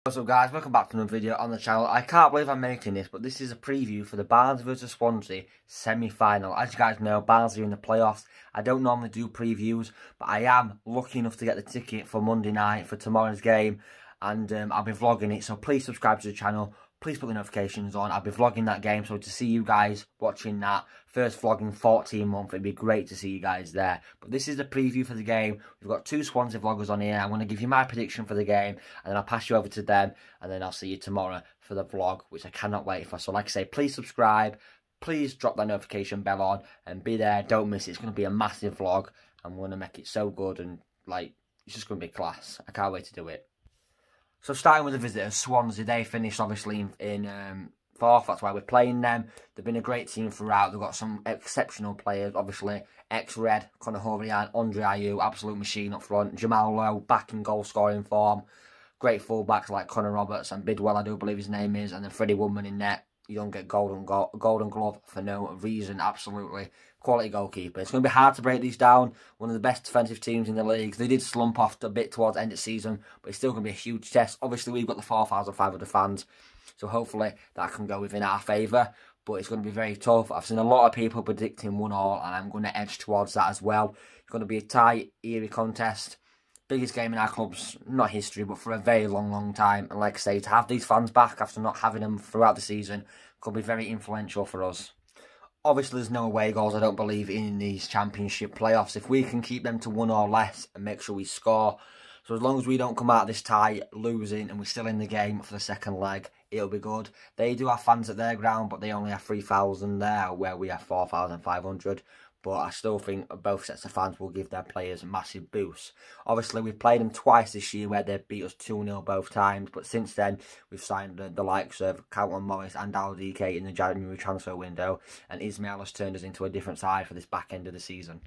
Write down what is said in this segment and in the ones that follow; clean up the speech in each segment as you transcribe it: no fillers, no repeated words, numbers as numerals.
What's up guys, welcome back to another video on the channel. I can't believe I'm making this, but this is a preview for the Barnsley vs Swansea semi-final. As you guys know, Barnsley are in the playoffs. I don't normally do previews, but I am lucky enough to get the ticket for Monday night for tomorrow's game, and I'll be vlogging it, so please subscribe to the channel. Please put the notifications on. I'll be vlogging that game, so to see you guys watching that first vlog in 14 months, it'd be great to see you guys there. But this is the preview for the game. We've got two Swansea vloggers on here. I'm going to give you my prediction for the game, and then I'll pass you over to them, and then I'll see you tomorrow for the vlog, which I cannot wait for. So like I say, please subscribe. Please drop that notification bell on and be there. Don't miss it. It's going to be a massive vlog. I'm going to make it so good, and like, it's just going to be class. I can't wait to do it. So starting with the visitors, Swansea, they finished obviously in fourth. That's why we're playing them. They've been a great team throughout. They've got some exceptional players, obviously. Ex-Red, Conor Hourihane, Andre Ayew, absolute machine up front. Jamal Lowe, back in goal-scoring form. Great fullbacks like Connor Roberts and Bidwell, I do believe his name is. And then Freddie Woodman in net. You don't get golden glove for no reason, absolutely. Quality goalkeeper. It's going to be hard to break these down. One of the best defensive teams in the league. They did slump off a bit towards the end of the season, but it's still going to be a huge test. Obviously, we've got the 4,500 fans, so hopefully that can go within our favour. But it's going to be very tough. I've seen a lot of people predicting 1-1, and I'm going to edge towards that as well. It's going to be a tight, eerie contest. Biggest game in our club's, not history, but for a very long time. And like I say, to have these fans back after not having them throughout the season could be very influential for us. Obviously, there's no away goals, I don't believe, in these championship playoffs. If we can keep them to 1 or less and make sure we score. So as long as we don't come out of this tie losing and we're still in the game for the second leg, it'll be good. They do have fans at their ground, but they only have 3,000 there, where we have 4,500. But I still think both sets of fans will give their players a massive boost. Obviously, we've played them twice this year where they beat us 2-0 both times. But since then, we've signed the likes of Carlton Morris and DK in the January transfer window. And Ismail has turned us into a different side for this back end of the season.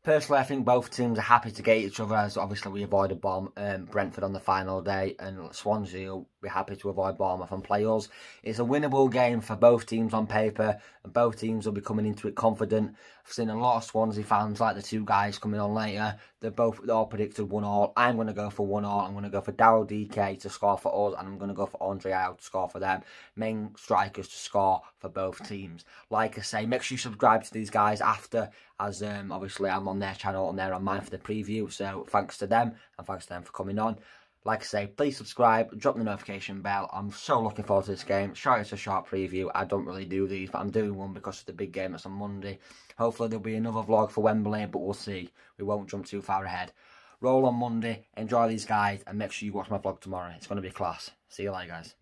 Personally, I think both teams are happy to get each other, as obviously we avoided Brentford on the final day, and Swansea will be happy to avoid Bournemouth and play us. It's a winnable game for both teams on paper, and both teams will be coming into it confident. I've seen a lot of Swansea fans, like the two guys coming on later, they all predicted 1-1. I'm going to go for 1-1. I'm going to go for DK to score for us, and I'm going to go for Andre Ayew to score for them. Main strikers to score for both teams. Like I say, make sure you subscribe to these guys after, as obviously I'm on their channel and they're on mine for the preview. So thanks to them, and thanks to them for coming on. Like I say, please subscribe, drop the notification bell. I'm so looking forward to this game. Sure, it's a short preview. I don't really do these, but I'm doing one because of the big game that's on Monday. Hopefully there'll be another vlog for Wembley, but we'll see. We won't jump too far ahead. Roll on Monday, enjoy these guys, and make sure you watch my vlog tomorrow. It's going to be class. See you later, guys.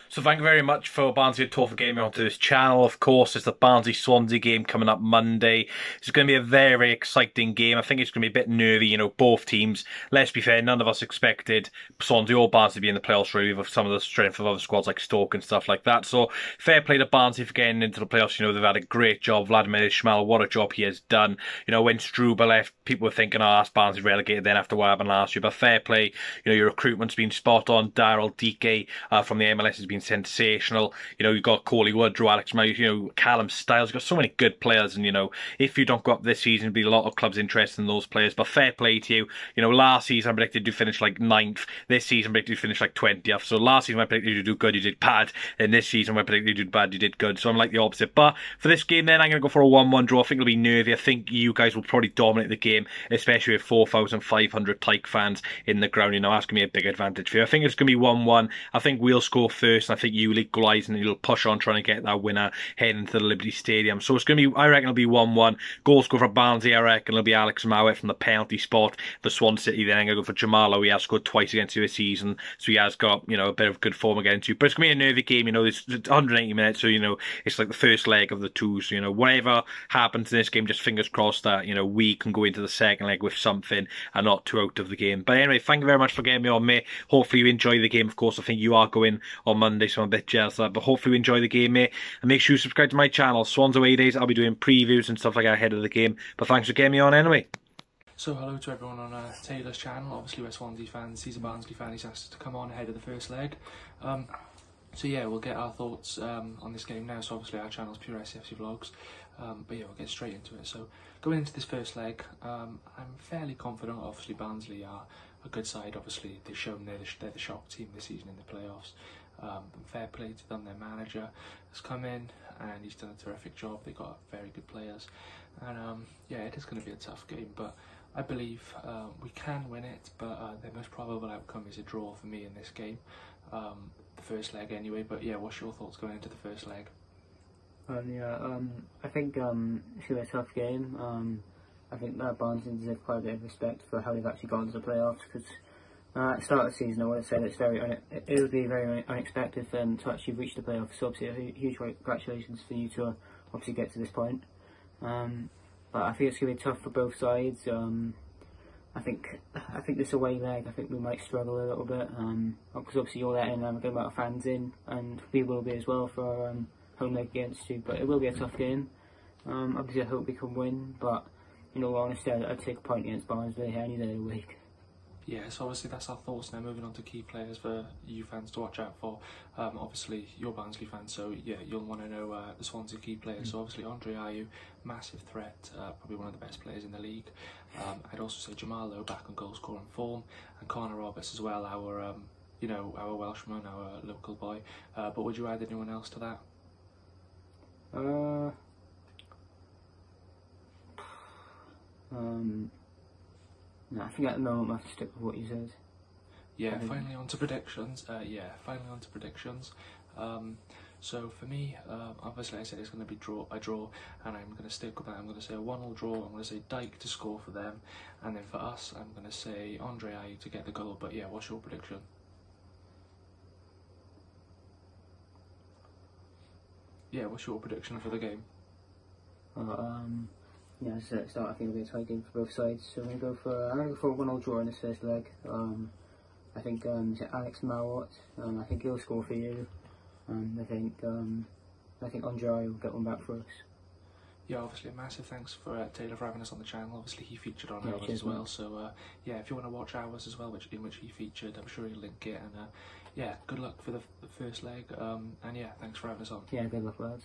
So thank you very much for Barnsley for gaming onto this channel. Of course, there's the Barnsley-Swansea game coming up Monday. It's going to be a very, very exciting game. I think it's going to be a bit nervy, you know, both teams. Let's be fair, none of us expected Swansea or Barnsley to be in the playoffs, really, with some of the strength of other squads like Stoke and stuff like that. So fair play to Barnsley for getting into the playoffs. You know, they've had a great job. Vladimir Ishmael, what a job he has done. You know, when Struber left, people were thinking, oh, that's Barnsley relegated then after what happened last year. But fair play, you know, your recruitment's been spot on. DK from the MLS has been sensational. You know, you've got Coley Woodrow, Alex Meyer, you know, Callum Styles. You've got so many good players, and you know, if you don't go up this season, there'll be a lot of clubs interested in those players. But fair play to you. You know, last season I predicted you finish like 9th. This season I predicted you finish like 20th. So last season I predicted you do good, you did bad. And this season I predicted you did bad, you did good. So I'm like the opposite. But for this game then, I'm going to go for a 1-1 draw. I think it'll be nervy. I think you guys will probably dominate the game, especially with 4,500 Tyke fans in the ground. You know, that's going to be a big advantage for you. I think it's going to be 1-1. I think we'll score first, and I think you will equalise, and you'll push on trying to get that winner heading into the Liberty Stadium. So it's going to be, I reckon it'll be 1-1. Goals go for Barnsley, I reckon it'll be Alex Meyer from the penalty spot. For Swansea City, then I'm going to go for Jamal. He has scored twice against you this season, so he has got, you know, a bit of good form against you. But it's going to be a nervy game, you know, it's 180 minutes, so, you know, it's like the first leg of the two. So, you know, whatever happens in this game, just fingers crossed that, you know, we can go into the second leg with something and not too out of the game. But anyway, thank you very much for getting me on, mate. Hopefully you enjoy the game. Of course, I think you are going on Monday, so I'm a bit jealous of that. But hopefully you enjoy the game, mate. And make sure you subscribe to my channel. Swans away days, I'll be doing previews and stuff like that ahead of the game. But thanks for getting me on anyway. So hello to everyone on Taylor's channel. Obviously we're Swansea fans. He's a Barnsley fan. He's asked us to come on ahead of the first leg. So yeah, we'll get our thoughts on this game now. So obviously our channel's pure SFC vlogs. But yeah, we'll get straight into it. So going into this first leg, I'm fairly confident. Obviously Barnsley are a good side. Obviously, they've shown they're the shock team this season in the playoffs. And fair play to them. Their manager has come in and he's done a terrific job. They've got very good players, and yeah, it is going to be a tough game, but I believe we can win it. But the most probable outcome is a draw for me in this game, the first leg anyway. But yeah, what's your thoughts going into the first leg? I think it's going to be a tough game. I think that Barnsley deserve quite a bit of respect for how they've actually got into the playoffs, because at the start of the season I would have said it would be very unexpected for them to actually reach the playoffs. So obviously a huge congratulations for you to obviously get to this point. But I think it's going to be tough for both sides. I think this away leg, I think we might struggle a little bit, because obviously you're letting a good amount of fans in, and we will be as well for our home leg against you. But it will be a tough game. Obviously I hope we can win, but in all honesty, I'd take a point against Barnsley any day of the week. Yeah, so obviously that's our thoughts now. Moving on to key players for you fans to watch out for. Obviously you're Barnsley fans, so yeah, you'll want to know the Swansea key players. So obviously Andre Ayew, massive threat, probably one of the best players in the league. I'd also say Jamal Lowe back on goal scoring form, and Connor Roberts as well, our our Welshman, our local boy. But would you add anyone else to that? No, I think at the moment I have to stick with what you said. Yeah, finally on to predictions. So for me, obviously I said it's going to be a draw, and I'm going to stick with that. I'm going to say a 1-1 draw. I'm going to say Dyke to score for them, and then for us, I'm going to say Andre Ayew to get the goal. But yeah, what's your prediction? Yeah, what's your prediction for the game? Yeah, as I said at the start, I think it'll be a tight game for both sides. So I'm going to go for a 1-1 draw in this first leg. I think Alex Marot, I think he'll score for you. I think Andre will get one back for us. Yeah, obviously a massive thanks for Taylor for having us on the channel. Obviously he featured on ours as well, so yeah, if you want to watch ours as well, in which he featured, I'm sure he'll link it. And yeah, good luck for the first leg, and yeah, thanks for having us on. Yeah, good luck lads.